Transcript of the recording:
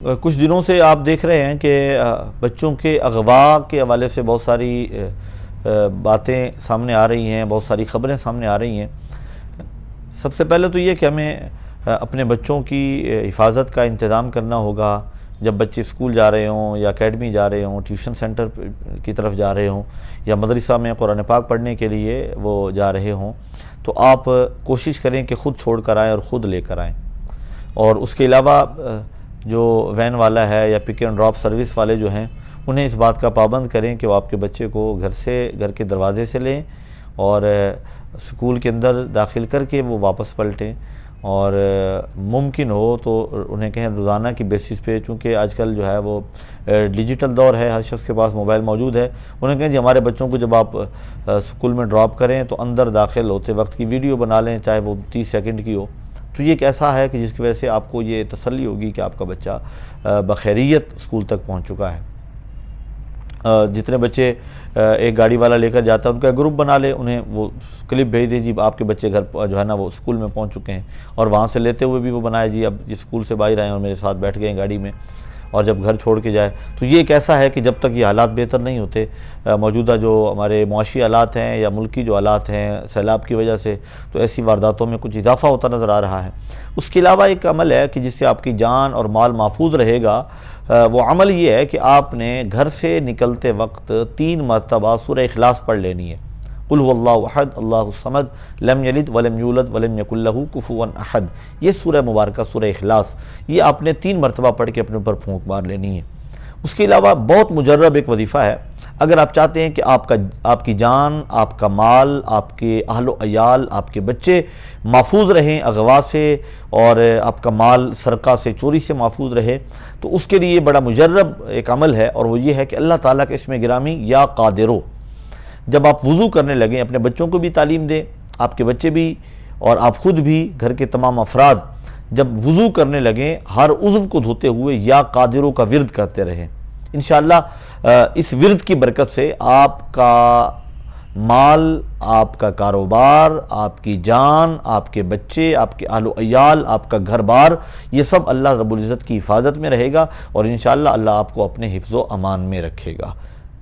کچھ دنوں سے آپ دیکھ رہے ہیں کہ بچوں کے اغوا کے حوالے سے بہت ساری باتیں سامنے آ رہی ہیں، بہت ساری خبریں سامنے آ رہی ہیں۔ سب سے پہلے تو یہ کہ ہمیں اپنے بچوں کی حفاظت کا انتظام کرنا ہوگا۔ جب بچے اسکول جا رہے ہوں یا اکیڈمی جا رہے ہوں، ٹیوشن سینٹر کی طرف جا رہے ہوں یا مدرسہ میں قرآن پاک پڑھنے کے لیے وہ جا رہے ہوں، تو آپ کوشش کریں کہ خود چھوڑ کر آئیں اور خود لے کر آئیں۔ اور اس کے علاوہ جو وین والا ہے یا پک اینڈ ڈراپ سروس والے جو ہیں، انہیں اس بات کا پابند کریں کہ وہ آپ کے بچے کو گھر کے دروازے سے لیں اور اسکول کے اندر داخل کر کے وہ واپس پلٹیں، اور ممکن ہو تو انہیں کہیں روزانہ کی بیسس پہ، چونکہ آج کل جو ہے وہ ڈیجیٹل دور ہے، ہر شخص کے پاس موبائل موجود ہے، انہیں کہیں جی ہمارے بچوں کو جب آپ اسکول میں ڈراپ کریں تو اندر داخل ہوتے وقت کی ویڈیو بنا لیں، چاہے وہ 30 سیکنڈ کی ہو۔ تو یہ ایک ایسا ہے کہ جس کی وجہ سے آپ کو یہ تسلی ہوگی کہ آپ کا بچہ بخیریت اسکول تک پہنچ چکا ہے۔ جتنے بچے ایک گاڑی والا لے کر جاتا ہے ان کا گروپ بنا لے، انہیں وہ کلپ بھیج دیں جی آپ کے بچے گھر جو ہے نا وہ اسکول میں پہنچ چکے ہیں، اور وہاں سے لیتے ہوئے بھی وہ بنائے جی اب اسکول سے باہر آئے اور میرے ساتھ بیٹھ گئے گاڑی میں، اور جب گھر چھوڑ کے جائے۔ تو یہ ایک ایسا ہے کہ جب تک یہ حالات بہتر نہیں ہوتے، موجودہ جو ہمارے معاشی حالات ہیں یا ملکی جو حالات ہیں سیلاب کی وجہ سے، تو ایسی وارداتوں میں کچھ اضافہ ہوتا نظر آ رہا ہے۔ اس کے علاوہ ایک عمل ہے کہ جس سے آپ کی جان اور مال محفوظ رہے گا، وہ عمل یہ ہے کہ آپ نے گھر سے نکلتے وقت 3 مرتبہ سورہ اخلاص پڑھ لینی ہے۔ قل هو اللہ احد اللہ الصمد لم یلد ولم یولد ولم یکن لہ کفوا احد، یہ سورہ مبارکہ سورہ اخلاص، یہ آپ نے 3 مرتبہ پڑھ کے اپنے اوپر پھونک مار لینی ہے۔ اس کے علاوہ بہت مجرب ایک وظیفہ ہے، اگر آپ چاہتے ہیں کہ آپ کی جان، آپ کا مال، آپ کے اہل و عیال، آپ کے بچے محفوظ رہیں اغوا سے، اور آپ کا مال سرقہ سے، چوری سے محفوظ رہے، تو اس کے لیے بڑا مجرب ایک عمل ہے، اور وہ یہ ہے کہ اللہ تعالیٰ کا اسم گرامی یا قادرو، جب آپ وضو کرنے لگیں اپنے بچوں کو بھی تعلیم دیں، آپ کے بچے بھی اور آپ خود بھی، گھر کے تمام افراد جب وضو کرنے لگیں ہر عضو کو دھوتے ہوئے یا قادروں کا ورد کرتے رہیں۔ انشاءاللہ اس ورد کی برکت سے آپ کا مال، آپ کا کاروبار، آپ کی جان، آپ کے بچے، آپ کے اہل و عیال، آپ کا گھر بار، یہ سب اللہ رب العزت کی حفاظت میں رہے گا، اور انشاءاللہ اللہ آپ کو اپنے حفظ و امان میں رکھے گا۔